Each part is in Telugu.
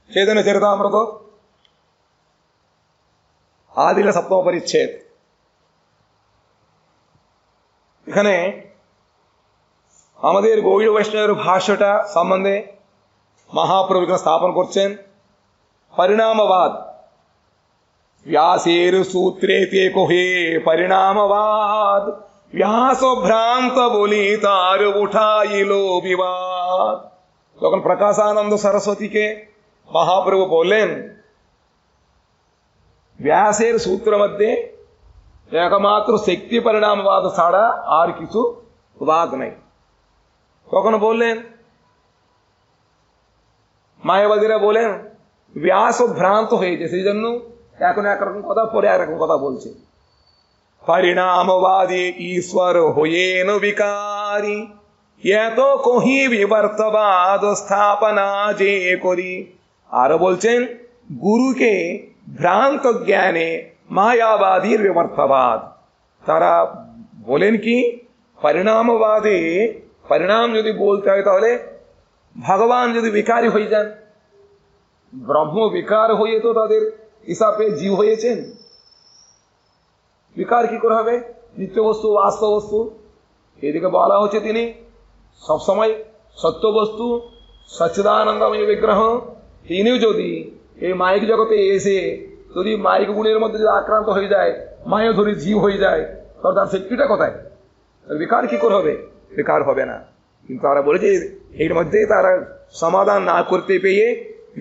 चैतन्य चरितामृत आदिल सप्तम परिच्छेद। এখানে আমাদের গৌড়ীয় বৈষ্ণবের ভাষ্যটা সম্বন্ধে মহাপ্রভু এখানে স্থাপন করছেন। পরিণামবাদ व्यासेर सूत्रे ते कोहे परिणामवाद व्यास भ्रांत बोली तार उठाइलो विवाद। তখন প্রকাশানন্দ সরস্বতীকে মহাপ্রভু বললেন ব্যাসের সূত্র মধ্যে একমাত্র শক্তি পরিণামবাদ ছাড়া আর কিছু বাদ নেই। তখন বললেন মায়াবাদীরা বলেন ব্যাস ভ্রান্ত হয়েছে, সেই জন্য এখন একরকম কথা পরে একরকম কথা বলছে। পরিণামবাদী ঈশ্বর হয়েন বিকারী এত কহি বিবর্তবাদ স্থাপনা যে করি। আরো বলছেন গুরুকে ভ্রান্ত জ্ঞানে মায়াবাদীর বিবর্তবাদ। তারা বলেন কি পরিণামবাদে পরিণাম যদি বলতে হয় তাহলে ভগবান যদি বিকারী হয়ে যান, ব্রহ্ম বিকার হয়ে তো তাদের হিসাবে জীব হয়েছেন, বিকার কি করে হবে? নিত্য বস্তু বাস্তব বস্তু। এদিকে বলা হচ্ছে তিনি সবসময় সত্য বস্তু সচ্চিদানন্দময় বিগ্রহ। তিনিও যদি এই মায়িক জগতে এসে যদি মায়িক গুণের মধ্যে যদি আক্রান্ত হয়ে যায়, মায়া ধরে জীব হয়ে যায়, তাহলে তার শক্তিটা কোথায়? বিকার কি করে হবে? বিকার হবে না। কিন্তু তারা বলেছে এর মধ্যে তারা সমাধান না করতে পেয়ে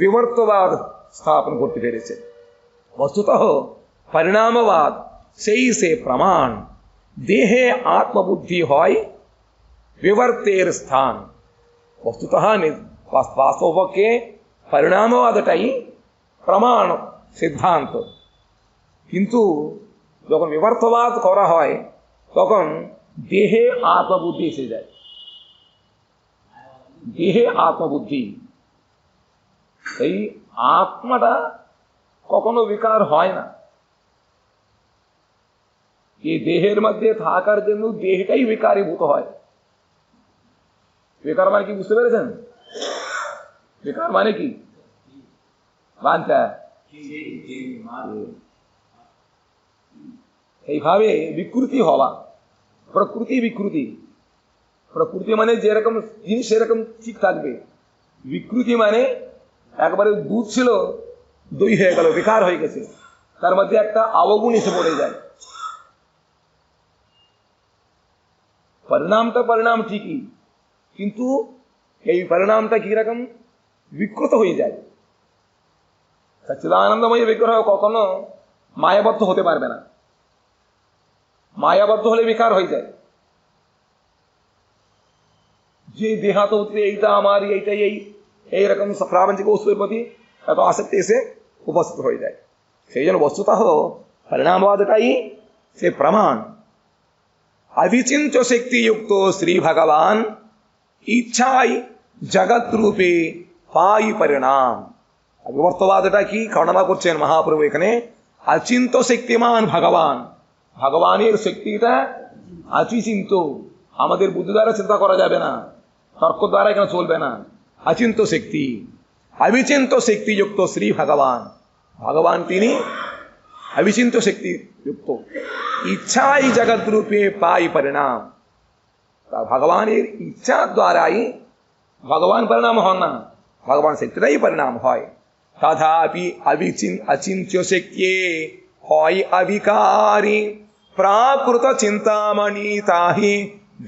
বিবর্তবাদ স্থাপন করতে পেরেছে। वस्तुतः परिणामवाद সেই সে প্রমাণ দেহে আত্মবুদ্ধি হয় বিবর্তের স্থান। বস্তুতः বাস্তবকে পরিণামবাদটাই প্রমাণ সিদ্ধান্ত, কিন্তু যখন বিবর্তবাদ করা হয় তখন দেহে আত্মবুদ্ধি এসে যায়। দেহে আত্মবুদ্ধি, এই আত্মাটা কখনো বিকার হয় না। এই দেহের মধ্যে থাকার জন্য দেহটাই বিকারীভূত হয়। বেকার মানে কি বুঝতে পেরেছেন? বেকার মানে কি? বাঞ্ছা এইভাবে বিকৃতি হওয়া, প্রকৃতি বিকৃতি। প্রকৃতি মানে যেরকম জিনিস সেরকম ঠিক থাকবে, বিকৃতি মানে একবারে দুধ ছিল দই হয়ে গেল, বেকার হয়ে গেছে, তার মধ্যে একটা অবগুণ এসে পড়ে যায়। পরিণামটা পরিণাম ঠিকই, কিন্তু এই পরিণামটা কিরকম বিকৃত হয়ে যায়। সচ্চিদানন্দময় বিগ্রহ কখনো মায়াবদ্ধ হতে পারবে না, মায়াবদ্ধ হলে বিকার হয়ে যায়। যে দেহাত হচ্ছে এইটা আমার, এইটাই এইরকম প্রাপঞ্চিক বস্তুর প্রতি এত আসক্তি এসে উপস্থিত হয়ে যায়। সেই জন্য বস্তুতः পরিণামবাদটাই সে প্রমাণ। अविचिन्त्य शक्ति युक्त श्री भगवान इच्छाई जगत रूपे पाई परिणाम। विवर्तवादটা কি খণ্ডনা করছেন মহাপ্রভু এখানে? অচিন্ত শক্তিমান ভগবান, ভগবানের শক্তিটা অচিন্ত, আমাদের বুদ্ধি দ্বারা চিন্তা করা যাবে না, তর্ক দ্বারা এখানে চলবে না। অচিন্ত শক্তি, অবিচিন্ত শক্তি যুক্ত শ্রী ভগবান, ভগবান তিনি অবিচিন্ত শক্তি যুক্ত। ইচ্ছাই জগৎ রূপে পাই পরিণাম, ভগবানের ইচ্ছা দ্বারাই ভগবান পরিণাম হন না, ভগবান শক্তিটাই পরিণাম হয়। তথাপি অচিন্ত্য শক্তি হয় অবিকারী প্রাকৃত চিন্তামণি তাহি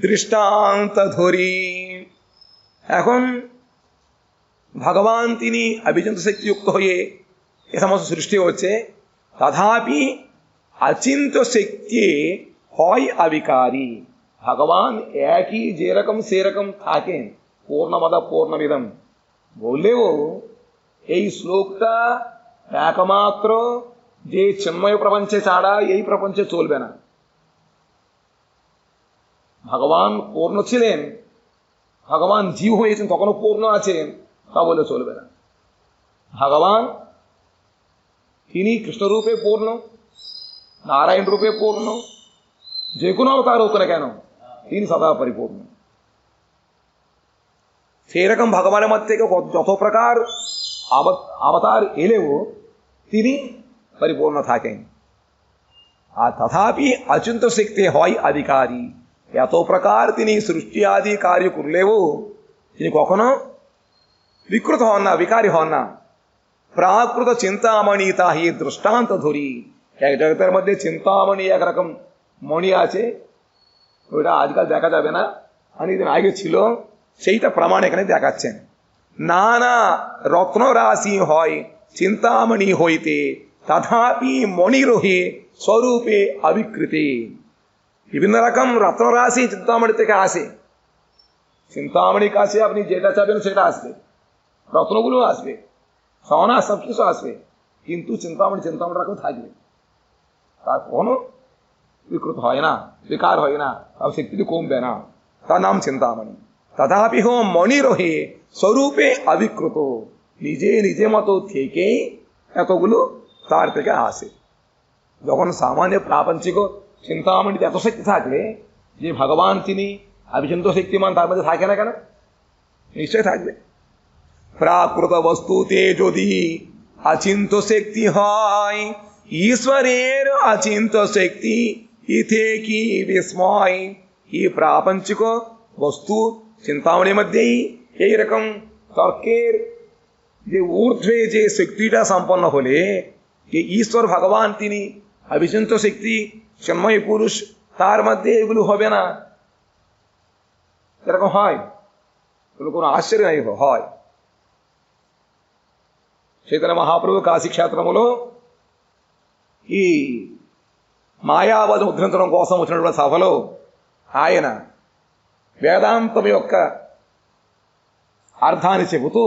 দৃষ্টান্ত ধরি। এখন ভগবান তিনি অবিচিন্ত শক্তিযুক্ত হয়ে এ সমস্ত সৃষ্টি হচ্ছে, তথাপি অচিন্ত শক্তি হয় অবিকারী। ভগবান একই যেরকম সেরকম থাকেন, পূর্ণমদ পূর্ণমিদম বললেও এই শ্লোকটা একমাত্র যে চিন্ময় প্রপঞ্চে ছাড়া এই প্রপঞ্চে চলবে না। ভগবান পূর্ণ ছিলেন, ভগবান জীব হয়েছেন তখনও পূর্ণ আছেন, তা বলে চলবে না। ভগবান তিনি কৃষ্ণরূপে পূর্ণ, নারায়ণ রূপে পূর্ণ, যে কোনো অবতার হোক না কেন তিনি সদা পরিপূর্ণ। সেই রকম ভগবানের মধ্যে যত প্রকার अवतार एलेवो तिनी परिपूर्ण थाकें आ तथापि अचिंत शक्ति হয় अधिकारी এত প্রকার তিনি সৃষ্টি আদি কার্য করলেও তিনি কখনো বিকৃত হন না, বিকারী হন না। প্রাকৃত চিন্তামণি তাহি দৃষ্টান্ত ধরি, এক জগতের মধ্যে চিন্তামণি একরকম মণি আছে, ওইটা আজকাল দেখা যাবে না, অনেকদিন আগে ছিল, সেইটা প্রমাণ এখানে দেখাচ্ছেন। নানা রত্ন রাশি হয় চিন্তামণি হইতে, তথাপি মণি রহে স্বরূপে অবিকৃতি। বিভিন্ন রকম রত্ন রাশি চিন্তামণি থেকে আসে, চিন্তামণির কাছে আপনি যেটা চাবেন সেটা আসবে, রত্নগুলো আসবে, সোনা সব কিছু আসবে, কিন্তু চিন্তামণি চিন্তামণি রকম থাকবে, তার কোনো বিকৃত হয় না, বিকার হয় না, তার শক্তি কমবে না, তার নাম চিন্তামণি। তথাপি হো মণি রহে স্বরূপে অবিকৃত, নিজে নিজে মতো থেকেই এতগুলো তার থেকে আসে। যখন সামান্য প্রাপঞ্চিক চিন্তামণিতে এত শক্তি থাকলে যে ভগবান তিনি অবিচিন্ত শক্তিমান তার মধ্যে থাকে না কেন? নিশ্চয় থাকবে। প্রাকৃত বস্তুতে যদি অচিন্ত শক্তি হয়, ঈশ্বরের অচিন্ত শক্তি ইথে কি বিস্ময়। এই প্রাপঞ্চিক বস্তু চিন্তামণির মধ্যেই এইরকম তর্কের যে ঊর্ধ্বে যে শক্তিটা সম্পন্ন হলে যে ঈশ্বর ভগবান তিনি অবিচিন্ত শক্তি চিন্ময় পুরুষ, তার মধ্যে এগুলো হবে না, এরকম হয়, এগুলো কোনো ఆశ్చర్య নাই, হয়। చైతన్య మహాప్రభు కాశీ క్షేత్రములో ఈ మాయావాదం ఉద్ధరించడం కోసం వచ్చినటువంటి సభలో ఆయన వేదాంతం యొక్క అర్థాన్ని చెబుతూ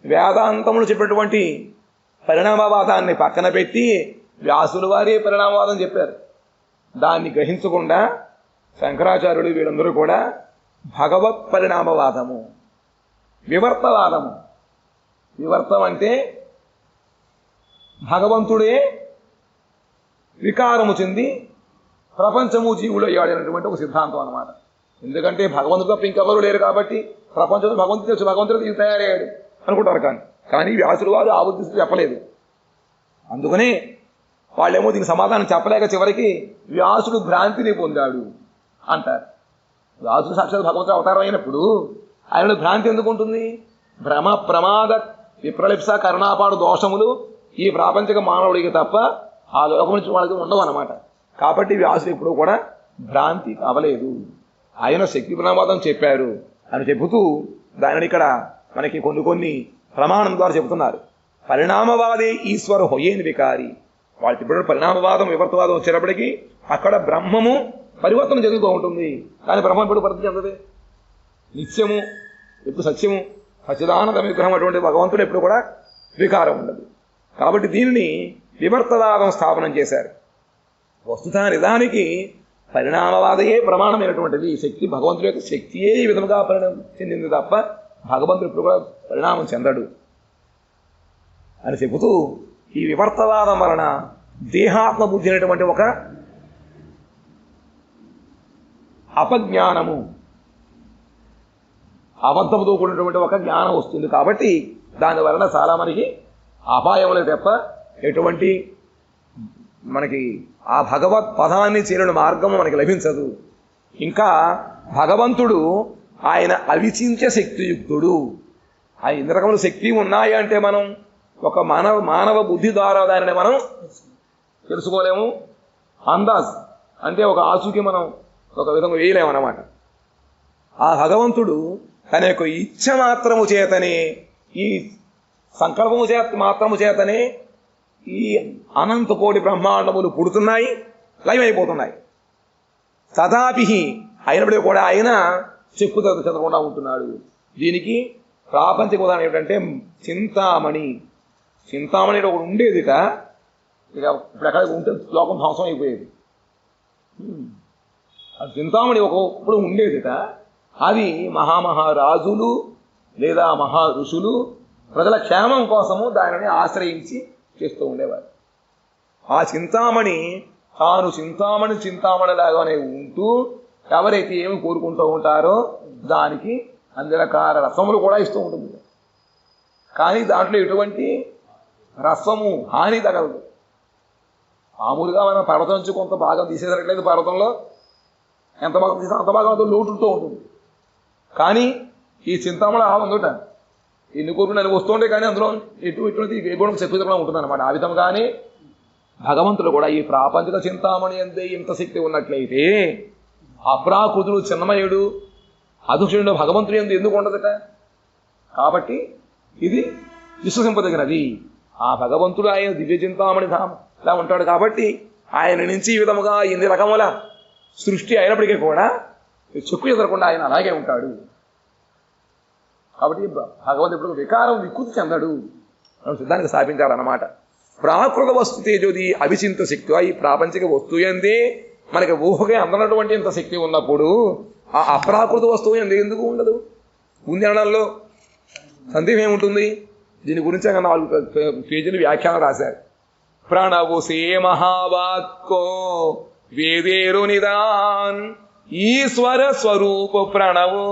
వేదాంతములు చెప్పినటువంటి పరిణామవాదాన్ని పక్కన పెట్టి వ్యాసుల వారే పరిణామవాదం చెప్పారు. దాన్ని గ్రహించకుండా శంకరాచార్యులు వీళ్ళందరూ కూడా భగవత్ పరిణామవాదము, వివర్తవాదము, వివర్తం అంటే భగవంతుడే వికారము చెంది ప్రపంచము జీవులు అయ్యాడనేటువంటి ఒక సిద్ధాంతం అన్నమాట. ఎందుకంటే భగవంతుడు తప్ప ఇంకెవరు లేరు కాబట్టి ప్రపంచంలో భగవంతుడు తెలుసు, భగవంతుడు తయారయ్యాడు అనుకుంటారు. కానీ వ్యాసుడు వారు ఆ ఉద్దేశం చెప్పలేదు. అందుకనే వాళ్ళేమో దీనికి సమాధానం చెప్పలేక చివరికి వ్యాసుడు భ్రాంతిని పొందాడు అంటారు. వ్యాసుడు సాక్షాత్ భగవంతుడు అవతారం అయినప్పుడు ఆయనలో భ్రాంతి ఎందుకు ఉంటుంది? భ్రమ ప్రమాద విప్రలిప్స కరుణాపాడు దోషములు ఈ ప్రాపంచిక మానవుడికి తప్ప ఆ లోకం నుంచి వాళ్ళకి ఉండవు అన్నమాట. కాబట్టి వ్యాసుడు ఎప్పుడూ కూడా భ్రాంతి కావలేదు, ఆయన శక్తి ప్రమాదం చెప్పారు అని చెబుతూ దానిని ఇక్కడ మనకి కొన్ని ప్రమాణం ద్వారా చెబుతున్నారు. పరిణామవాదే ఈశ్వర హొయ్యేని వికారి. వాళ్ళకి ఇప్పుడు పరిణామవాదం వివర్తవాదం వచ్చేటప్పటికీ అక్కడ బ్రహ్మము పరివర్తన చెందుతూ ఉంటుంది, కానీ బ్రహ్మం ఎప్పుడు పరివర్తన చెందదు, నిత్యము, ఎప్పుడు సత్యము, సచ్చిదానంద విగ్రహం అటువంటి భగవంతుడు ఎప్పుడు కూడా వికారం ఉండదు. కాబట్టి దీనిని వివర్తవాదం స్థాపనం చేశారు. వస్తుత నిజానికి పరిణామవాదయే ప్రమాణమైనటువంటిది. శక్తి భగవంతుడి యొక్క శక్తియే ఈ విధముగా పరిణామం చెందింది తప్ప భగవంతుడు ఇప్పుడు కూడా పరిణామం చెందడు అని చెబుతూ ఈ వివర్తవాదం వలన దేహాత్మ బుద్ధి అనేటువంటి ఒక అపజ్ఞానము, అబద్ధముతో కూడినటువంటి ఒక జ్ఞానం వస్తుంది. కాబట్టి దాని వలన చాలా మనకి అపాయములే తప్ప ఎటువంటి మనకి ఆ భగవత్ పదాన్ని చేరిన మార్గము మనకి లభించదు. ఇంకా భగవంతుడు ఆయన అవిచించ శక్తియుక్తుడు. ఆ ఎన్ని రకముల శక్తి ఉన్నాయి అంటే మనం ఒక మానవ బుద్ధి ద్వారా దానిని మనం తెలుసుకోలేము. అందాజ్ అంటే ఒక ఆసుకి మనం ఒక విధంగా వేయలేము అన్నమాట. ఆ భగవంతుడు తన యొక్క ఇచ్ఛ మాత్రము చేతనే, ఈ సంకల్పము మాత్రము చేతనే ఈ అనంత కోటి బ్రహ్మాండములు పుడుతున్నాయి, లయమైపోతున్నాయి. తథాపి అయినప్పటికీ కూడా ఆయన చెక్కు చెదరకుండా ఉంటున్నాడు. దీనికి ప్రాపంచిక ఉదాహరణ ఏమిటంటే చింతామణి. చింతామణి ఒకటి ఉండేదిట, ఇక ఇప్పుడు ఎక్కడ ఉంటే లోకం ధ్వంసం అయిపోయేది. చింతామణి ఒకప్పుడు ఉండేదిట, అది మహామహారాజులు లేదా మహా ఋషులు ప్రజల క్షేమం కోసము దానిని ఆశ్రయించి చేస్తూ ఉండేవారు. ఆ చింతామణి తాను చింతామణిలాగానే ఉంటూ ఎవరైతే ఏమి కోరుకుంటూ ఉంటారో దానికి అన్ని రకాల రసములు కూడా ఇస్తూ ఉంటుంది. కానీ దాంట్లో ఎటువంటి రసము హాని తగలదు. మామూలుగా మనం పర్వతం నుంచి కొంత భాగం తీసేసట్లేదు, పర్వతంలో ఎంత భాగం తీసినా అంత భాగం అంతా లోటుతో ఉంటుంది. కానీ ఈ చింతామణి అలా ఉందట, ఎన్ని కోరుకుని నేను వస్తుంటే కానీ అందులో ఎటువంటి ఏ గుణం చెప్పకుండా ఉంటుంది అనమాట. ఆ విధంగానే భగవంతుడు కూడా ఈ ప్రాపంచిక చింతామణి అంతే ఇంత శక్తి ఉన్నట్లయితే అప్రాకృతుడు చిన్నమయుడు అధుషుడు భగవంతుడు ఎందుకు ఉండదట? కాబట్టి ఇది విశ్వసింపదగినది. ఆ భగవంతుడు ఆయన దివ్య చింతామణి ధామ ఇలా ఉంటాడు. కాబట్టి ఆయన నుంచి ఈ విధముగా ఎన్ని రకముల సృష్టి అయినప్పటికీ కూడా చెక్కు ఎదరకుండా ఆయన అలాగే ఉంటాడు. కాబట్టి భగవంతుడు వికారం వికృతి చెందడు అని సిద్ధానికి స్థాపించారన్నమాట. ప్రాకృత వస్తు తేజోది అవిచింత శక్తి. ఈ ప్రాపంచిక వస్తువు అందే మనకి ఊహగా అందనటువంటి ఇంత శక్తి ఉన్నప్పుడు ఆ అప్రాకృత వస్తువు ఎందుకు ఉండదు? ఉంది అనడంలో సందేహం ఏముంటుంది? దీని గురించి 4 పేజీలు వ్యాఖ్యానం రాశారు. ప్రణవుసే మహావాక్కో వేదేరు నిదాన్ ఈశ్వర స్వరూప ప్రణవు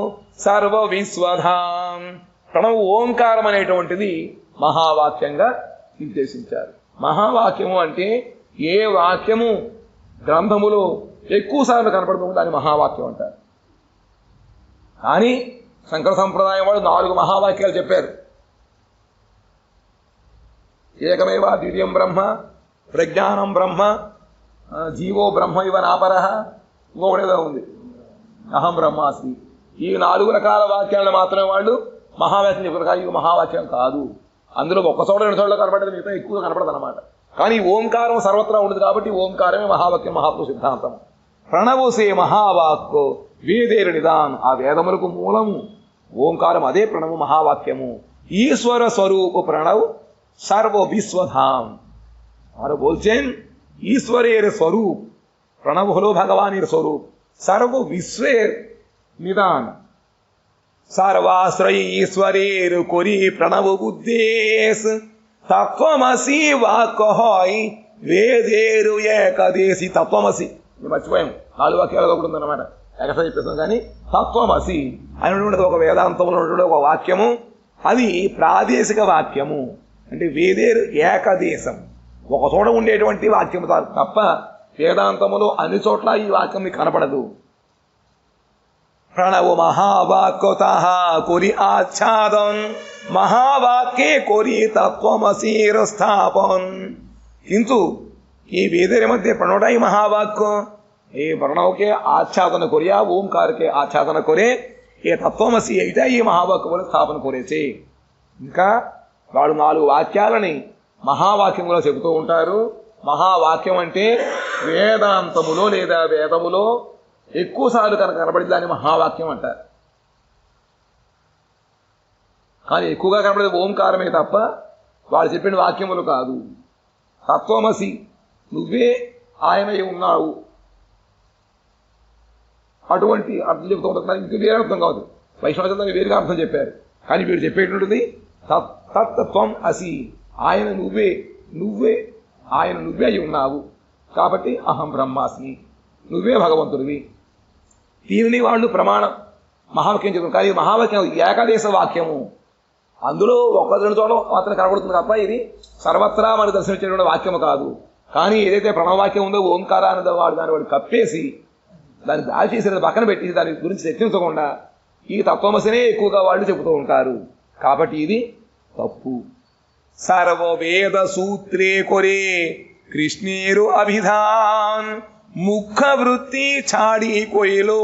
సర్వ విశ్వధాం. ప్రణవు ఓంకారం అనేటువంటిది మహావాక్యంగా నిర్దేశించారు. మహావాక్యము అంటే ఏ వాక్యము గ్రంథములో ఎక్కువ సార్లు కనపడుతుంది దాన్ని మహావాక్యం అంటారు. కానీ శంకర సంప్రదాయం వాళ్ళు 4 మహావాక్యాలు చెప్పారు. ఏకమేవ ద్వితీయం బ్రహ్మ, ప్రజ్ఞానం బ్రహ్మ, జీవో బ్రహ్మ ఇవ నాపరః, ఇంకొకటేదో ఉంది అహం బ్రహ్మాస్మి. ఈ 4 రకాల వాక్యాలను మాత్రమే వాళ్ళు మహావాక్యం చెప్పారు. కానీ ఇవి మహావాక్యం కాదు. అందులో ఒక్క చోట 2 చోట్ల కనపడేది, మిగతా ఎక్కువ కనపడదు అనమాట. కానీ ఓంకారం సర్వత్రా ఉండదు కాబట్టి ఓంకారమే మహావాక్యం, మహాత్మ సిద్ధాంతం. ప్రణవసే మహావాక్కో వేదేరు నిదాన్. ఆ వేదములకు మూలము ఓంకారం, అదే ప్రణవు మహావాక్యము. ఈశ్వర స్వరూప ప్రణవ్ सर्व विश्वधाम। और बोलছেন ईश्वरेर स्वरूप, प्रणव हलो भगवानेर स्वरूप, सर्व विश्वेर निदान। सर्वाश्रय ईश्वरेर करी प्रणव उद्देश, तत्वमसि वाक् होय వేదేరు ఏకదేశి తత్వమసి. మర్చిపోయాం, 4 వాక్యాలుగా కూడా ఉందన్నమాట. ఎక్కడ చెప్పేస్తాం కానీ తత్వమసి అనేటువంటి ఒక వేదాంతంలో ఉన్నటువంటి ఒక వాక్యము, అది ప్రాదేశిక వాక్యము. అంటే వేదేరు ఏకదేశం, ఒక చోట ఉండేటువంటి వాక్యము తప్ప వేదాంతములో అన్ని చోట్ల ఈ వాక్యం కనపడదు. ప్రణవ మహావాక్యతః కొరి ఆచ్ఛాదన్, మహావాక్యే కొరి తత్వమసీర స్థాపన్। किंतु ये वेदर मध्य प्रणवटा ही महावाक्य, ये प्रणव के आच्छादन कोरिया, ओंकार के आच्छादन कोरे, ये तत्वमसी అయితే ఈ మహావాక్యములు స్థాపన కోరేచే. ఇంకా వాడు 4 వాక్యాలని మహావాక్యములో చెబుతూ ఉంటారు. మహావాక్యం అంటే వేదాంతములో లేదా వేదములో ఎక్కువసార్లు కనుక కనబడి దాన్ని మహావాక్యం అంటారు. కానీ ఎక్కువగా కనబడేది ఓంకారమే తప్ప వాడు చెప్పిన వాక్యములు కాదు. తత్వమసి, నువ్వే ఆయనై ఉన్నావు, అటువంటి అర్థం చెప్తూ ఉంటారు. ఇంక వేరే అర్థం కాదు, వైష్ణవ వేరుగా అర్థం చెప్పారు. కానీ వీడు చెప్పేటువంటిది తత్వం అసి, ఆయన నువ్వే, నువ్వే ఆయన నువ్వే అయి ఉన్నావు. కాబట్టి అహం బ్రహ్మాస్మి, నువ్వే భగవంతుడివి. దీనిని వాళ్ళు ప్రమాణం మహావాక్యం చెప్తారు. కానీ మహావాక్యం ఏకదేశ వాక్యము, అందులో 1-2 చోట్ల మాత్రం కనబడుతుంది తప్ప ఇది సర్వత్రా మనకు దర్శించేటువంటి వాక్యము కాదు. కానీ ఏదైతే ప్రణవవాక్యం ఉందో ఓంకారాన్ని దాన్ని కప్పేసి దాన్ని దాడి చేసేది పక్కన పెట్టి దాని గురించి చర్చించకుండా ఈ తత్వమసినే ఎక్కువగా వాళ్ళు చెబుతూ ఉంటారు. కాబట్టి ఇది తప్పు. సర్వవేద సూత్రే కొరే కృష్ణేరు అభిధాన్, ముఖ వృత్తి ছাড়ি কইলো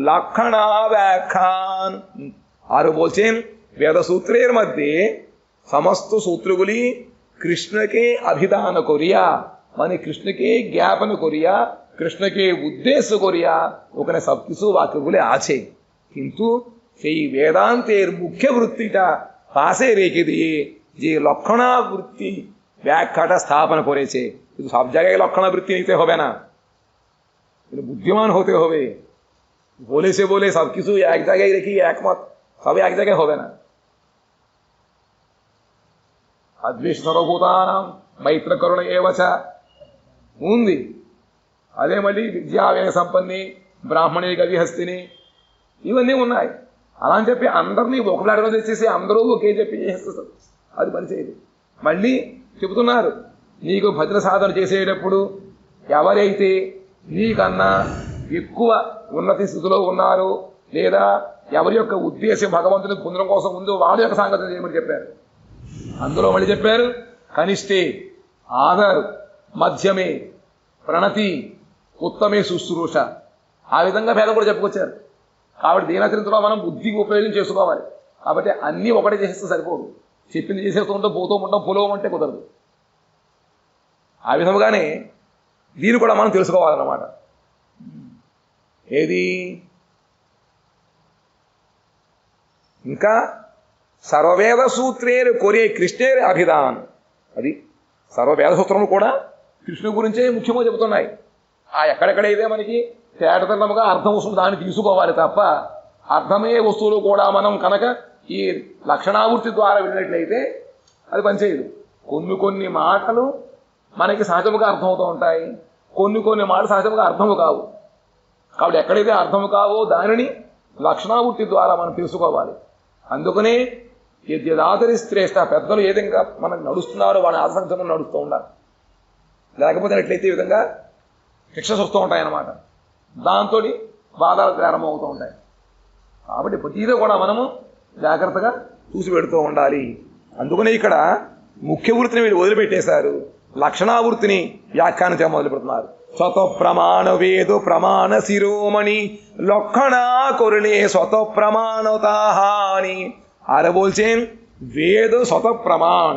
লক্ষণা ব্যাখ্যান। আর বলছেন वेद सूत्रेर मध्य समस्त सूत्रगुली कृष्ण के अभिधान कोरिया, माने कृष्ण के ज्ञापन कोरिया, कृष्ण के उद्देश्य कोरिया, ओखाने सब किछु वाक्यगुली आछे। किन्तु सेई वेदांतेर मुख्य वृत्तिटा पाशे रेखे दिए जे लक्षणा वृत्ति व्याख्याटा स्थापन करेছে, किन्तु सब জায়গায় लक्षणा वृत्ति নিতে হবে না, बुद्धिमान होते होबे। बोले से बोले सब किछु एक জায়গায় রেখে একমত सब एक জায়গায় হবে না। అద్వేష సర్వభూతానాం మైత్ర కరుణ ఏవచ ఉంది. అదే మళ్ళీ విద్యా వ్యయ సంపన్ని బ్రాహ్మణే గవిహస్తిని ఇవన్నీ ఉన్నాయి. అలా అని చెప్పి అందరినీ ఒక ప్లాట్గా తెచ్చేసి అందరూ ఒకే చెప్పి చేసేస్తారు, అది పనిచేయదు. మళ్ళీ చెబుతున్నారు, నీకు భజన సాధన చేసేటప్పుడు ఎవరైతే నీకన్నా ఎక్కువ ఉన్నతి స్థితిలో ఉన్నారు లేదా ఎవరి యొక్క ఉద్దేశం భగవంతుని పొందడం కోసం ఉందో వాళ్ళ యొక్క సంగతి చేయమని చెప్పారు. అందులో మళ్ళీ చెప్పారు, కనిష్టే ఆదర్, మధ్యమే ప్రణతి, ఉత్తమే శుశ్రూష. ఆ విధంగా భేదం కూడా చెప్పుకొచ్చారు. కాబట్టి దీనాచరించలో మనం బుద్ధికి ఉపయోగం చేసుకోవాలి. కాబట్టి అన్నీ ఒకటే చేసేస్తే సరిపోదు, చెప్పింది చేసేస్తూ ఉంటాం, పోతూ ఉంటాం, పొలవమంటే కుదరదు. ఆ విధముగానే దీన్ని కూడా మనం తెలుసుకోవాలన్నమాట. ఏది ఇంకా సర్వవేద సూత్రేరు కొరే కృష్ణేరు అభిధాన్. అది సర్వవేద సూత్రములు కూడా కృష్ణుడి గురించే ముఖ్యంగా చెబుతున్నాయి. ఆ ఎక్కడెక్కడైతే మనకి తేటతెల్లముగా అర్థం వస్తుంది దాన్ని తీసుకోవాలి తప్ప అర్థమయ్యే వస్తువులు కూడా మనం కనుక ఈ లక్షణావృత్తి ద్వారా విన్నట్లయితే అది పనిచేయదు. కొన్ని మాటలు మనకి సహజముగా అర్థమవుతూ ఉంటాయి, కొన్ని మాటలు సహజముగా అర్థము కావు. కాబట్టి ఎక్కడైతే అర్థము కావో దానిని లక్షణావృత్తి ద్వారా మనం తెలుసుకోవాలి. అందుకనే యద్యదాదరి శ్రేష్ఠ, పెద్దలు ఏ విధంగా మనకు నడుస్తున్నారో వాళ్ళని ఆదర్శంగా నడుస్తూ ఉండాలి. లేకపోతే ఎట్లయితే ఈ విధంగా శిక్షస్ వస్తూ ఉంటాయన్నమాట, దాంతో బాధలు ప్రారంభమవుతూ ఉంటాయి. కాబట్టి ప్రతిదీ కూడా మనము జాగ్రత్తగా చూసి పెడుతూ ఉండాలి. అందుకనే ఇక్కడ ముఖ్య వృత్తిని వీళ్ళు వదిలిపెట్టేశారు, లక్షణావృత్తిని వ్యాఖ్యానం మొదలు పెడుతున్నారు. స్వత ప్రమాణ వేదో ప్రమాణ శిరోమణి লক্ষণা করলে শত প্রমাণতাহানি। আর বলছেন বেদ শত প্রমাণ,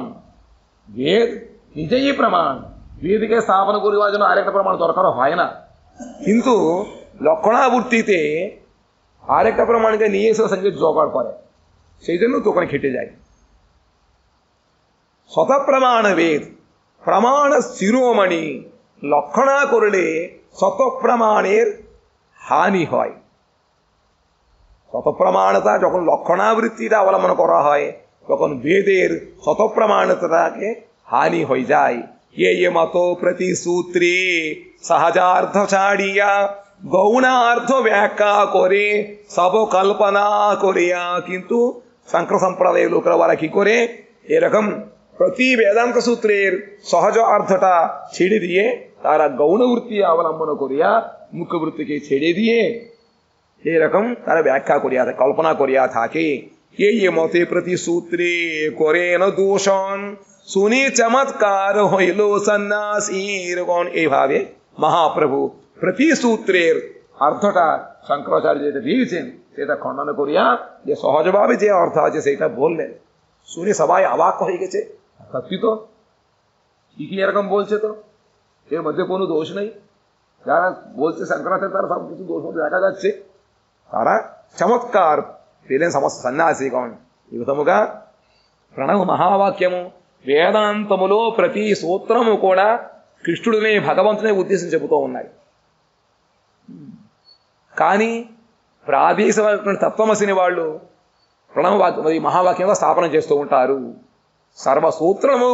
বেদ নিজেই প্রমাণ, বেদকে স্থাপন করিবার জন্য আরেকটা প্রমাণ দরকার হয় না, কিন্তু লক্ষণাবর্তিতে আরেকটা প্রমাণকে নিয়ে এসে সঙ্গে জোগাড় করে, সেই জন্য তো ওখানে খেটে যায়। শত প্রমাণ বেদ প্রমাণ শিরোমণি লক্ষণা করলে শত প্রমাণের হানি হয়। শতপ্রমাণতা যখন লক্ষণাবৃত্তিটা অবলম্বন করা হয় তখন বেদের শতপ্রমাণতাকে হানি হয়ে যায়। ये মতো প্রতি সূত্রে সহজার্থ ছাড়িয়া গৌণার্থ ব্যাখ্যা করে সব কল্পনা করিয়া, কিন্তু শঙ্কর সম্প্রদায়ের লোকেরা ওরা কি করে এরকম প্রতি বেদান্ত সূত্রের সহজ অর্থটা ছেড়ে দিয়ে তারা গৌণবৃত্তি অবলম্বন করিয়া মুখ্যবৃত্তিকে ছেড়ে দিয়ে এরকম তারা ব্যাখ্যা করিয়া কল্পনা করিয়া থাকে। এই মতে প্রতি সূত্রে করেন দূষণ, শুনি চমৎকার হইল সন্ন্যাসীরগণ। এইভাবে মহাপ্রভু প্রতি সূত্রের অর্থটা শঙ্করাচার্য যেটা দিয়েছেন সেটা খণ্ডন করিয়া যে সহজভাবে যে অর্থ আছে সেটা বললেন। শুনে সবাই অবাক হয়ে গেছে, সত্যি তো কি এরকম বলছে, তো এর মধ্যে কোনো দোষ নেই। যারা বলছে শঙ্করাচার্য তারা সব কিছু দোষ মধ্যে দেখা যাচ্ছে, তারা చమత్కార్ পেলেন సమస్త సన్యాసిగণ। ఈ విధముగా ప్రణవ మహావాక్యము వేదాంతములో ప్రతి సూత్రము కూడా కృష్ణుడిని భగవంతునే ఉద్దేశించి చెబుతూ ఉన్నాయి. కానీ ప్రాదేశికమైన తత్వమసిని వాళ్ళు ప్రణవ మహావాక్యంగా స్థాపన చేస్తూ ఉంటారు. సర్వసూత్రము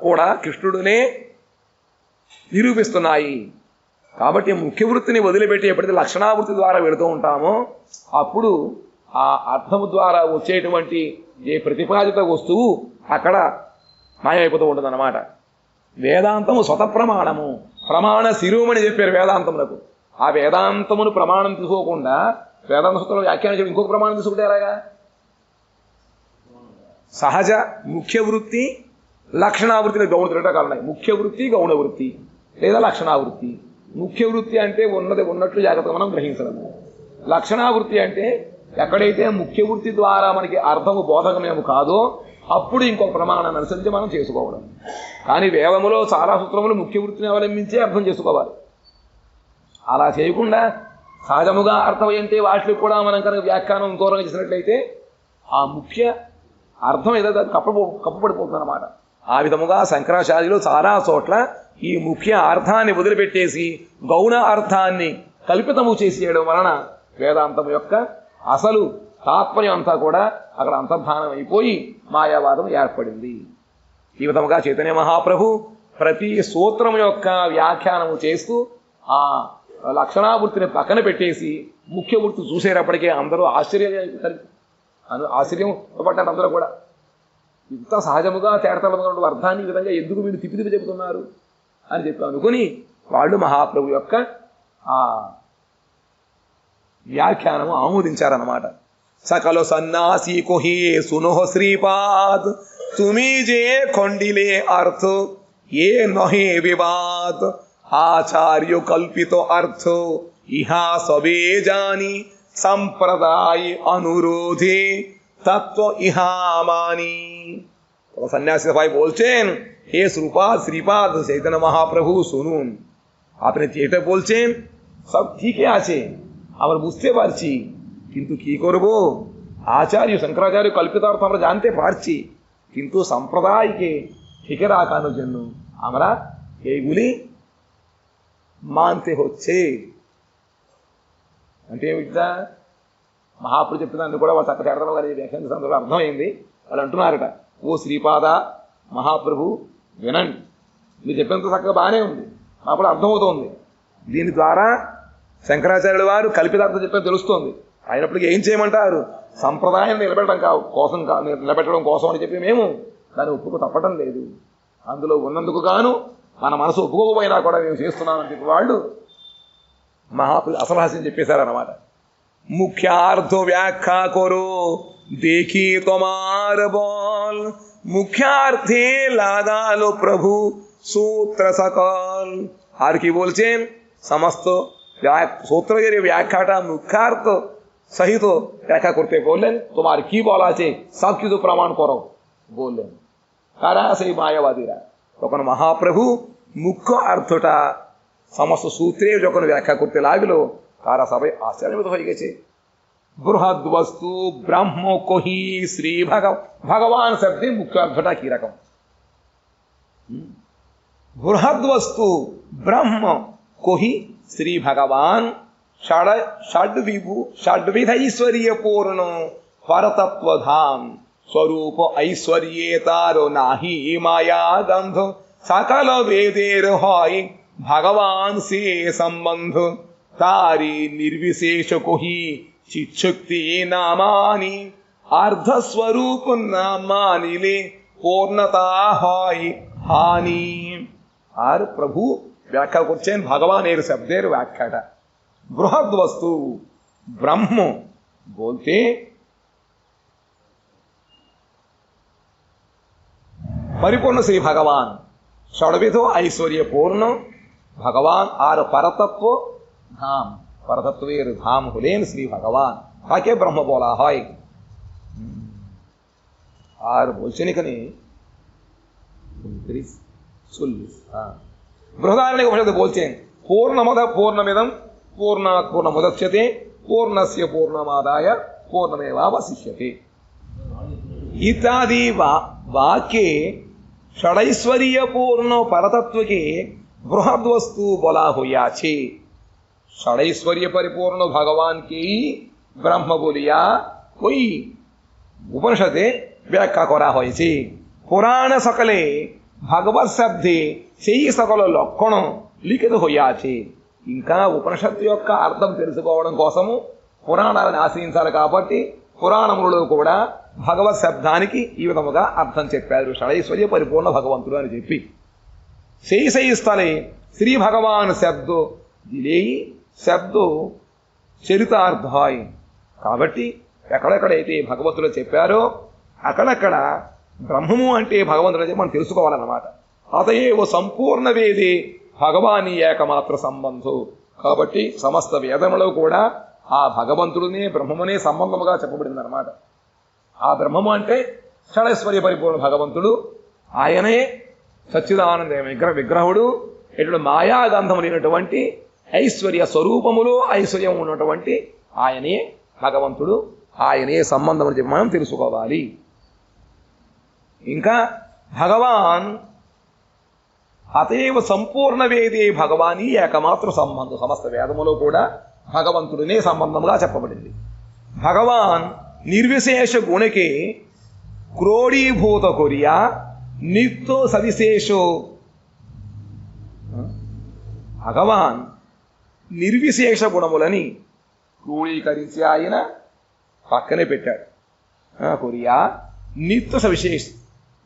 కూడా కృష్ణుడినే నిరూపిస్తున్నాయి. కాబట్టి ముఖ్య వృత్తిని వదిలిపెట్టి ఎప్పుడైతే లక్షణావృత్తి ద్వారా వెళుతూ ఉంటామో అప్పుడు ఆ అర్థము ద్వారా వచ్చేటువంటి ఏ ప్రతిపాదిత వస్తువు అక్కడ మాయమైపోతూ ఉంటుంది అన్నమాట. వేదాంతము స్వతప్రమాణము, ప్రమాణ శిరోమణి చెప్పారు వేదాంతములకు. ఆ వేదాంతమును ప్రమాణం తీసుకోకుండా వేదాంత సూత్రంలో వ్యాఖ్యానం చెప్పి ఇంకొక ప్రమాణం తీసుకుంటే ఎలాగా? సహజ ముఖ్య వృత్తి లక్షణావృత్తిని గౌణ రకాలు ఉన్నాయి. ముఖ్య వృత్తి గౌణ వృత్తి లేదా లక్షణావృత్తి. ముఖ్య వృత్తి అంటే ఉన్నది ఉన్నట్లు జాగ్రత్తగా మనం గ్రహించడం. లక్షణావృత్తి అంటే ఎక్కడైతే ముఖ్య వృత్తి ద్వారా మనకి అర్థము బోధకమేము కాదో అప్పుడు ఇంకొక ప్రమాణాన్ని అనుసరించి మనం చేసుకోవడం. కానీ వేదములో చాలా సూత్రములు ముఖ్య వృత్తిని అవలంబించే అర్థం చేసుకోవాలి. అలా చేయకుండా సహజముగా అర్థం ఏంటి వాటికి కూడా మనం కనుక వ్యాఖ్యానం ఇంకోరంగా చేసినట్లయితే ఆ ముఖ్య అర్థం ఏదైతే అది కప్పబడిపోతుంది అన్నమాట. ఆ విధముగా శంకరాచార్యులు చాలా చోట్ల ఈ ముఖ్య అర్థాన్ని వదిలిపెట్టేసి గౌణ అర్థాన్ని కల్పితము చేసేయడం వలన వేదాంతం యొక్క అసలు తాత్పర్యం అంతా కూడా అక్కడ అంతర్ధానం అయిపోయి మాయావాదం ఏర్పడింది. ఈ విధముగా చైతన్య మహాప్రభు ప్రతి సూత్రం యొక్క వ్యాఖ్యానము చేస్తూ ఆ లక్షణావృత్తిని పక్కన పెట్టేసి ముఖ్య వృత్తి చూసేటప్పటికే అందరూ ఆశ్చర్యం ఆశ్చర్యం పడ్డారు అందరూ కూడా. ఇంత సహజముగా తేడతలముగా అర్థాన్ని ఈ విధంగా ఎందుకు వీళ్ళు తిప్పి చెబుతున్నారు అని చెప్పి అనుకుని వాళ్ళు మహాప్రభు యొక్క ఆ వ్యాఖ్యానము ఆమోదించారన్నమాట. సకల సన్నాసి కొహే సునోహ శ్రీపాద్ తుమి జే కొండిలే అర్థ ఏ నహే వివాద్ ఆచార్య కల్పిత అర్థ ইহা সবে জানি సంప్రదాయ अनुरोधे तत्व ইহা মানি। तो सन्यासी भाई बोलছেন, हे श्रीपाद श्रीपाद चैतन्य महाप्रभु শুনুন, আপনি যেটা বলছেন সব ঠিকই আছে, আমরা বুঝতে পারছি, কিন্তু কি করব, আচার্য শঙ্করাচার্য কল্পিতার্থ আমরা জানতে পারছি, কিন্তু সম্প্রদায়কে ঠিকই রাখানোর জন্য আমরা এইগুলি মানতে হচ্ছে। అంటే ఇట్లా మహాప్రభు చెప్తున్నాను కూడా వాళ్ళు చక్కటి అర్థం గారి వ్యాఖ్యాన సందర్భంలో అర్థమైంది. వాళ్ళు అంటున్నారట, ఓ శ్రీపాద మహాప్రభు వినండి, మీరు చెప్పినంత చక్కగా బాగానే ఉంది, నాకు కూడా అర్థమవుతోంది, దీని ద్వారా శంకరాచార్యుల వారు కల్పితార్థం చెప్పేది తెలుస్తోంది, అయినప్పటికీ ఏం చేయమంటారు, సంప్రదాయం నిలబెట్టడం కోసం అని చెప్పి మేము దాన్ని ఒప్పుకు తప్పటం లేదు, అందులో ఉన్నందుకు గాను మన మనసు ఒప్పుకోకపోయినా కూడా మేము చేస్తున్నామని చెప్పి వాళ్ళు మహాప్రభు అసలు హాస్యం చెప్పేశారన్నమాట। ముఖ్యార్థ వ్యాఖ్యా করো দেখি তোমার বল, মুখ্যার্থে লাগালো প্রভু সূত্র সকল। আর কি বলছেন, সমস্ত সূত্রের ব্যাখ্যাটা মুখ্যার্থ সহিত ব্যাখ্যা করতে বললেন, তোমার কি বলা আছে সব কিছু প্রমাণ করো বললেন। কারা সেই মায়াবাদীরা। তখন মহাপ্রভু মুখ্য অর্থটা সমস্ত সূত্রে যখন ব্যাখ্যা করতে লাগলো, তারা সবাই আশ্চর্যিত হয়ে গেছে। বৃহৎ বস্তু ব্রহ্ম কহি শ্রী ভগবান শব্দের মুখ্য অর্থটা কি রকম, বৃহৎ বস্তু ব্রহ্ম কহি শ্রী ভগবান ষডবিধ ঐশ্বর্য পূর্ণ পরতত্ত্ব ধাম স্বরূপ ঐশ্বর্যে তার নাহি মায়া গন্ধ, সকল বেদের হয় ভগবান সে সম্বন্ধ, তারি নির্বিশেষ কহি চিৎশক্তি না মানি, অর্ধস্বরূপ না মানিলে পূর্ণতা হয় হানি। আর প্রভু ব্যাখ্যা করছেন ভগবানের শব্দের ব্যাখ্যাটা, বৃহৎ বস্তু ব্রহ্ম বলতে পরিপূর্ণ শ্রী ভগবান, ষড়বিধ ঐশ্বর্যপূর্ণ ভগবান, আর পরতত্ত্ব ধাম, পরতত্ত্বের ধাম হলেন শ্রী ভগবান, তাকে ব্রহ্ম বলা হয়। আর বলছেন এখানে 40 বৃহদারণ্যক উপনিষদে বলছেন, পূর্ণমদ পূর্ণমিদম পূর্ণাৎ পূর্ণমুদচ্যতে পূর্ণস্য পূর্ণমাদায় পূর্ণমেবাবশিষ্যতে ইত্যাদি वाक्य षडैश्वर्य पूर्ण परतत्व के बृहद वस्तु बोला हुआ छे। षडैश्वर्य परिपूर्ण भगवान के ही ब्रह्म बोलिया कोई उपनिषदे व्याख्या करा হয়েছে। पुराण सकले भगवत शब्दे সেই সকল లక్షణ లిఖిత হইয়াছে। ఇంకా ఉపనిషత్తు యొక్క అర్థం తెలుసుకోవడం కోసము పురాణాలను ఆశ్రయించాలి కాబట్టి పురాణములలో కూడా భగవత్ శబ్దానికి ఈ విధముగా అర్థం చెప్పారు, షడైశ్వర్య పరిపూర్ణ భగవంతుడు అని చెప్పి। সেই స్థలే శ్రీ భగవాన్ శబ్ద దిలేయి శబ్ద చరితార్థ హాయ్। కాబట్టి ఎక్కడెక్కడైతే భగవంతుడు చెప్పారో అక్కడక్కడ బ్రహ్మము అంటే భగవంతుడు అని మనం తెలుసుకోవాలన్నమాట। అతయేవ సంపూర్ణ వేదే భగవాని ఏకమాత్ర సంబంధం। కాబట్టి సమస్త వేదములో కూడా ఆ భగవంతుడినే బ్రహ్మమునే సంబంధముగా చెప్పబడింది అన్నమాట। ఆ బ్రహ్మము అంటే షడైశ్వర్య పరిపూర్ణ భగవంతుడు, ఆయనే సచ్చిదానంద విగ్రహుడు, ఇటు మాయాగంధము లేనటువంటి ఐశ్వర్య స్వరూపములో ఐశ్వర్యం ఉన్నటువంటి ఆయనే భగవంతుడు, ఆయనే సంబంధం అని చెప్పి మనం తెలుసుకోవాలి। ఇంకా భగవాన్ అతేవ సంపూర్ణ వేదే భగవాని ఏకమాత్ర సంబంధం। సమస్త వేదములో కూడా భగవంతుడినే సంబంధముగా చెప్పబడింది। భగవాన్ నిర్విశేష గుణకే క్రోడీభూత కొరియా నిత్య సవిశేషో। భగవాన్ నిర్విశేష గుణములని క్రోడీకరించి ఆయన పక్కనే పెట్టాడు। కొరియా నిత్య సవిశేష,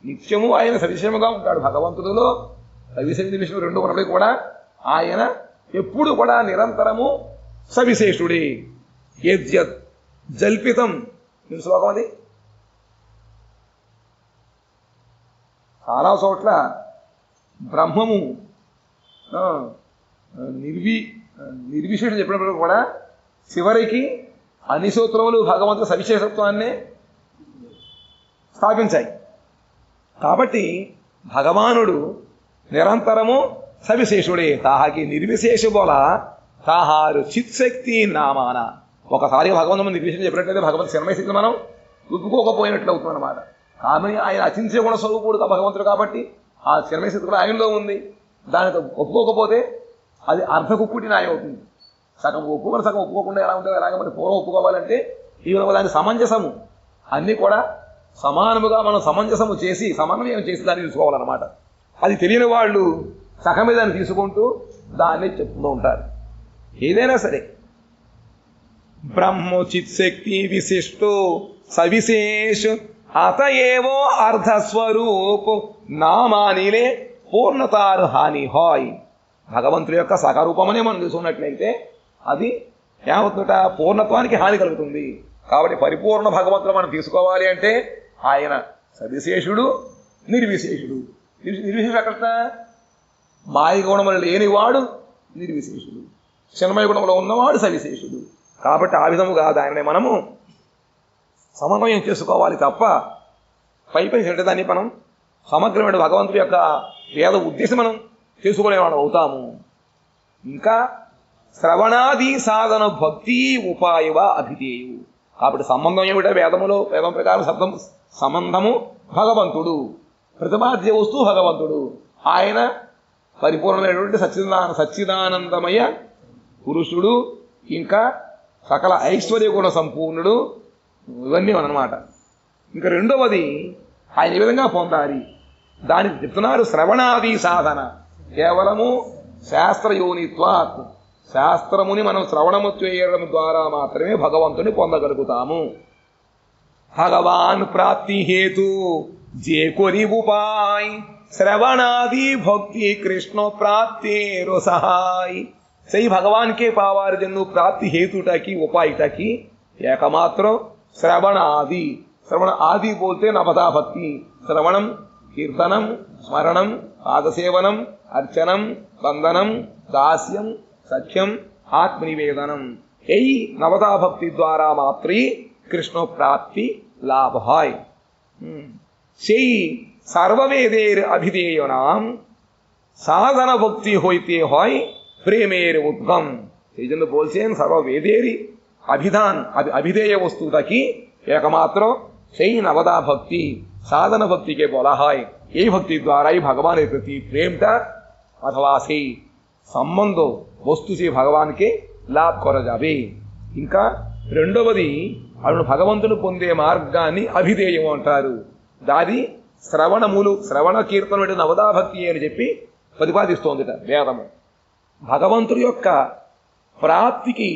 నిత్యము ఆయన సవిశేషముగా ఉంటాడు. భగవంతుడిలో సవిశేష విషయం రెండు ఉన్నప్పటికీ కూడా ఆయన ఎప్పుడు కూడా నిరంతరము సవిశేషుడే. యద్యత్ జల్పితం, నేను శ్లోకం అది చాలా చోట్ల బ్రహ్మము నిర్విశేషం చెప్పినప్పుడు కూడా చివరికి అన్ని సూత్రములు భగవంతుడు సవిశేషత్వాన్ని స్థాపించాయి. కాబట్టి భగవానుడు నిరంతరము సవిశేషుడే. తాహాకి నిర్విశేష బోల తాహారు చిత్శక్తి నామాన. ఒకసారి భగవంతుడు నిర్విశేషం చెప్పినట్లయితే భగవంతు చిన్మయ స్థితిని మనం ఒప్పుకోకపోయినట్లు అవుతుంది అన్నమాట. కానీ ఆయన అచించే గుణ స్వరూపుడు భగవంతుడు కాబట్టి ఆ చిన్మయ స్థితి కూడా ఆయనలో ఉంది. దానితో ఒప్పుకోకపోతే అది అర్ధకుక్కుటి న్యాయం అవుతుంది. సగం ఒప్పుకొని సగం ఒప్పుకోకుండా ఎలా ఉంటుందో ఎలాగ మరి పూర్వం ఒప్పుకోవాలంటే ఈ దాని సమంజసము అన్నీ కూడా సమానముగా మనం సమంజసము చేసి సమన్వయం చేసి దాన్ని చూసుకోవాలన్నమాట. అది తెలియని వాళ్ళు సగమే దాన్ని తీసుకుంటూ దాన్ని చెప్తూ ఉంటారు. ఏదైనా సరే బ్రహ్మోచిత్ శక్తి విశిష్టో సవిశేష అతయేవో అర్ధస్వరూప్ నామానిలే పూర్ణతారు హాని హాయ్. భగవంతుడి యొక్క సకరూపమనే మనం చూసుకున్నట్లయితే అది ఏమవుతుందట, పూర్ణత్వానికి హాని కలుగుతుంది. కాబట్టి పరిపూర్ణ భగవంతుడు మనం తీసుకోవాలి అంటే ఆయన సవిశేషుడు, నిర్విశేషుడు. నిర్విశేషుడు ఎక్కడ? మాయ గుణములు లేనివాడు నిర్విశేషుడు, చిన్మయ గుణంలో ఉన్నవాడు సవిశేషుడు. కాబట్టి ఆ విధముగా దానిని మనము సమన్వయం చేసుకోవాలి తప్ప పై దాన్ని మనం సమగ్రమైన భగవంతుడి యొక్క వేద ఉద్దేశం మనం చేసుకోలేవాడు అవుతాము. ఇంకా శ్రవణాది సాధన భక్తి ఉపాయవ అభిధేయు. కాబట్టి సంబంధం ఏమిటో వేదం ప్రకారం సంబంధము భగవంతుడు, ప్రతిపాద్య వస్తువు భగవంతుడు. ఆయన పరిపూర్ణమైనటువంటి సచ్చిదానందమయ పురుషుడు, ఇంకా సకల ఐశ్వర్య గుణ సంపూర్ణుడు. ఇవన్నీ అన్నమాట. ఇంకా రెండవది ఆయన ఏ విధంగా పొందాలి దానికి చెప్తున్నారు. శ్రవణాది సాధన కేవలము శాస్త్రయోనిత్వాత్, శాస్త్రముని మనం శ్రవణము చేయడం ద్వారా మాత్రమే భగవంతుని పొందగలుగుతాము. భగవాన్ ప్రాప్తి హేతు जे कोरी उपाय श्रवणादि भक्ति कृष्ण प्राप्ति सहाय. सही भगवान के पावार जन्नु प्राप्ति हेतुटा की उपायटा की एकमात्र श्रवण आदि. श्रवण आदि बोलते नवदा भक्ति. श्रवणम कीर्तनम स्मरणम पादसेवनम अर्चनम वंदनम दास्यम सख्यम आत्मनिवेदनम. यही नवदा भक्ति द्वारा मात्र कृष्ण प्राप्ति लाभ है. সেই সর্ববেদের অভিধেয় নাম সাধনা ভক্তি হইতে হয় প্রেমের উদ্গম. সেই জন্য বলছেন সর্ববেদেরই অভিধান অভিধেয় বস্তুটা কি একমাত্র সেই নবদা ভক্তি, সাধনা ভক্তিকে বলা হয়. এই ভক্তির দ্বারাই ভগবানের প্রতি প্রেমটা অথবা সেই সম্বন্ধ বস্তু সে ভগবানকে লাভ করা যাবে. ఇంకా రెండవది అను భగవంతుని పొందే మార్గాన్ని అభిధేయం అంటారు. దాది శ్రవణములు, శ్రవణ కీర్తన అంటే నవదాభక్తి అని చెప్పి ప్రతిపాదిస్తోందిట వేదము. భగవంతుడి యొక్క ప్రాప్తికి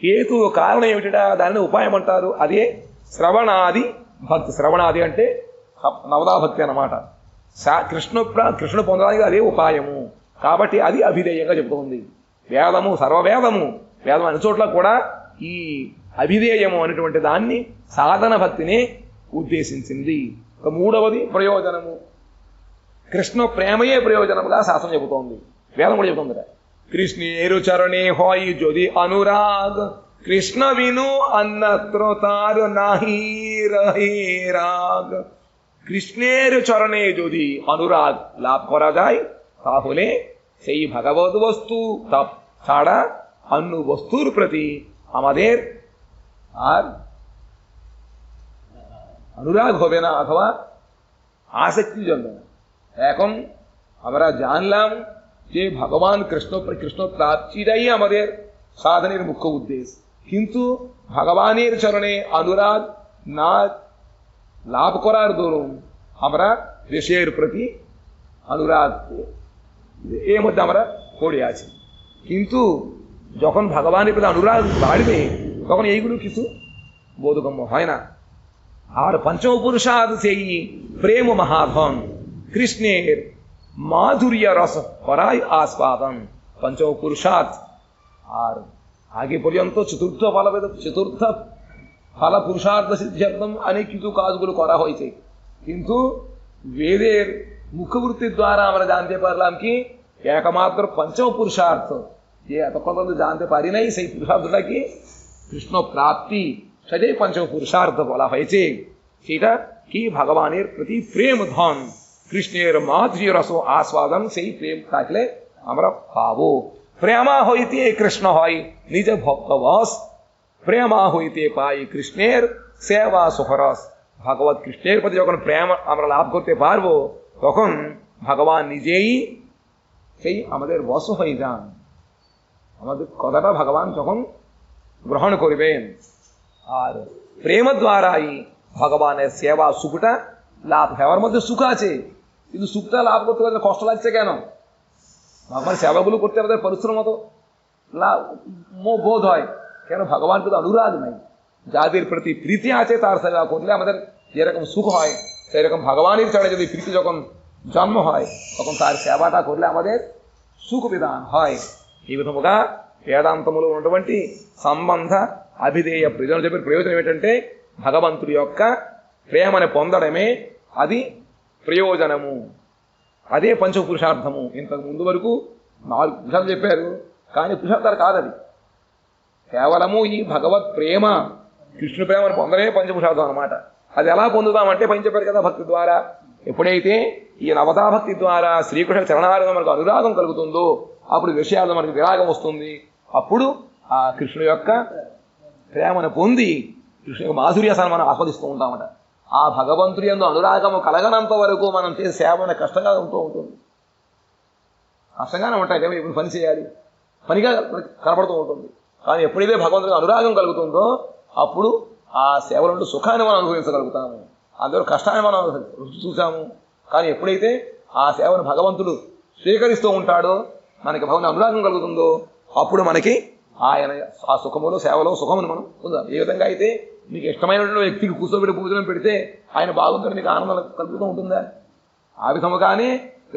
హేతు కారణం ఏమిటా, దానిని ఉపాయం అంటారు. అదే శ్రవణాది భక్తి. శ్రవణాది అంటే నవదాభక్తి అన్నమాట. కృష్ణుడు పొందడానికి అదే ఉపాయము. కాబట్టి అది అభిధేయంగా చెబుతోంది వేదము. సర్వవేదము, వేదం అన్ని చోట్ల కూడా ఈ అభిధేయము అనేటువంటి దాన్ని సాధన భక్తిని ఉద్దేశించింది. మూడవది ప్రయోజనము. కృష్ణ ప్రేమయే ప్రయోజనముగా శాస్త్రం చెబుతోంది, వేదం కూడా చెబుతోంది. కృష్ణేరు చరణే హాయి జ్యోతి అనురాగ్ কৃষ্ণ বিনু অন্যত্র তার নাহি রহে রাগ। কৃষ্ণের চরণে যদি অনুরাগ লাভ করা যায় তাহলে সেই ভগবত বস্তু ছাড়া অন্য বস্তুর প্রতি আমাদের আর অনুরাগ হবে না অথবা আসক্তি জন্মে না। এখন আমরা জানলাম যে ভগবান কৃষ্ণ প্রাপ্তিটাই আমাদের সাধনের মুখ্য উদ্দেশ্য, কিন্তু ভগবানের চরণে অনুরাগ না লাভ করার দরুন আমরা দেশের প্রতি অনুরাগ এর মধ্যে আমরা পড়ে আছি। কিন্তু যখন ভগবানের প্রতি অনুরাগ বাড়বে তখন এইগুলো কিছু বোধগম্য হয় না। আর পঞ্চম পুরুষার্থ সেই প্রেম মহাধন কৃষ্ণের মাধুর্য রস করাই আস্বাদন। পঞ্চম পুরুষার্থ। আর আগে পর্যন্ত চতুর্থ ফল পুরুষার্থ সিদ্ধার্থম অনেক কিছু কাজগুলো করা হয়েছে, কিন্তু বেদের মুখবৃত্তির দ্বারা আমরা জানতে পারলাম কি একমাত্র পঞ্চম পুরুষার্থ যে এতক্ষণ পর্যন্ত জানতে পারি নাই, সেই পুরুষার্থটা কি কৃষ্ণ প্রাপ্তি, সেটাই পঞ্চম পুরুষার্থ বলা হয়েছে। সেটা কি ভগবানের প্রতি প্রেম ধন, কৃষ্ণের মাধুর্য রস আস্বাদন, সেই প্রেম থাকলে আমরা পাবো। প্রেমা হইতে কৃষ্ণ হয় নিজ ভক্তবশ, প্রেমা হইতে পাই কৃষ্ণের সেবা সুখরস। ভগবত কৃষ্ণের প্রতি যখন প্রেম আমরা লাভ করতে পারবো, তখন ভগবান নিজেই সেই আমাদের বশ হয়ে যান, আমাদের কথাটা ভগবান তখন গ্রহণ করবেন। আর প্রেম দ্বারাই ভগবানের সেবা সুখটা লাভ। সেবার মধ্যে সুখ আছে, কিন্তু সুখটা লাভ করতে পারলে কষ্ট লাগছে কেন? ভগবান সেবাগুলো করতে আমাদের পরিশ্রম মতো বোধ হয় কেন? ভগবান কিন্তু অনুরাগ নাই। যাদের প্রতি প্রীতি আছে তার সেবা করলে আমাদের যেরকম সুখ হয়, সেই রকম ভগবানের চরণে যদি প্রীতি যখন জন্ম হয়, তখন তার সেবাটা করলে আমাদের సుఖ విధానం హాయ్. ఈ విధముగా వేదాంతములో ఉన్నటువంటి సంబంధ అభిధేయ ప్రయోజనం చెప్పిన ప్రయోజనం ఏంటంటే భగవంతుడి యొక్క ప్రేమను పొందడమే అది ప్రయోజనము. అదే పంచపురుషార్థము. ఇంతకు ముందు వరకు 4 పురుషార్థాలు చెప్పారు, కానీ పురుషార్థాలు కాదది. కేవలము ఈ భగవత్ ప్రేమ, కృష్ణుడి ప్రేమను పొందడమే పంచపురుషార్థం అన్నమాట. అది ఎలా పొందుతామంటే పైన చెప్పారు కదా, భక్తి ద్వారా. ఎప్పుడైతే ఈ నవతా భక్తి ద్వారా శ్రీకృష్ణ చరణారవిందం మనకు అనురాగం కలుగుతుందో, అప్పుడు విషయాలు మనకు విరాగం వస్తుంది. అప్పుడు ఆ కృష్ణుడి యొక్క ప్రేమను పొంది కృష్ణ యొక్క మాధుర్యాసాన్ని మనం ఆస్వాదిస్తూ ఉంటామట. ఆ భగవంతుడి యందు అనురాగము కలగనంత వరకు మనం చేసే సేవ కష్టంగా ఉంటూ ఉంటుంది. కష్టంగానే ఉంటాయి, ఇప్పుడు పని చేయాలి, పనిగా కనపడుతూ ఉంటుంది. కానీ ఎప్పుడైతే భగవంతుడికి అనురాగం కలుగుతుందో, అప్పుడు ఆ సేవ నుండి సుఖాన్ని మనం అనుభవించగలుగుతాము. అందరూ కష్టాన్ని మనం రుచి చూసాము. కానీ ఎప్పుడైతే ఆ సేవను భగవంతుడు స్వీకరిస్తూ ఉంటాడో, మనకి భగవంతుని అనురాగం కలుగుతుందో, అప్పుడు మనకి ఆయన ఆ సుఖములో సేవలో సుఖమును మనం పొందాలి. ఏ విధంగా అయితే మీకు ఇష్టమైనటువంటి వ్యక్తికి కూర్చోబెట్టి పూజనం పెడితే ఆయన బాగుంటుంది, మీకు ఆనందం కలుగుతూ ఉంటుందా? ఆ విధముగానే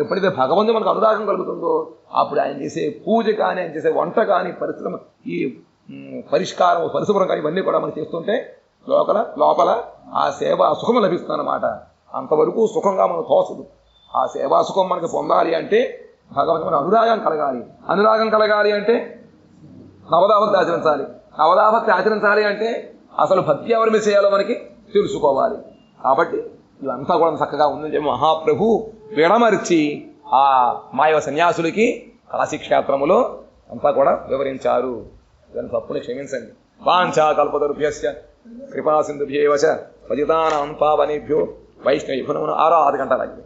ఎప్పుడైతే భగవంతుడు మనకు అనురాగం కలుగుతుందో, అప్పుడు ఆయన చేసే పూజ కానీ, ఆయన చేసే వంట కానీ, పరిశ్రమ, ఈ పరిష్కారం పరిశుభ్రం కానీ ఇవన్నీ కూడా మనం చేస్తుంటే లోపల ఆ సేవ సుఖం లభిస్తుందన్నమాట. అంతవరకు సుఖంగా మనం తోచదు. ఆ సేవా సుఖం మనకు పొందాలి అంటే భగవంతుని మన అనురాగం కలగాలి. అనురాగం కలగాలి అంటే నవదాభక్తి ఆచరించాలి. నవదాభక్తి ఆచరించాలి అంటే అసలు భక్తి ఎవరి మీద చేయాలో మనకి తెలుసుకోవాలి. కాబట్టి ఇదంతా కూడా చక్కగా ఉందని చెప్పి మహాప్రభు విడమర్చి ఆ మాయవ సన్యాసులకి కాశీక్షేత్రములో అంతా కూడా వివరించారు. దాని తప్పుని క్షమించండి. వాంఛా కల్పతరుభ్యస్య కృపా సింధుభ్యేవ చ పతితానాం పావనేభ్యో వైష్ణవేభ్యో నమః. 6 గంటలకి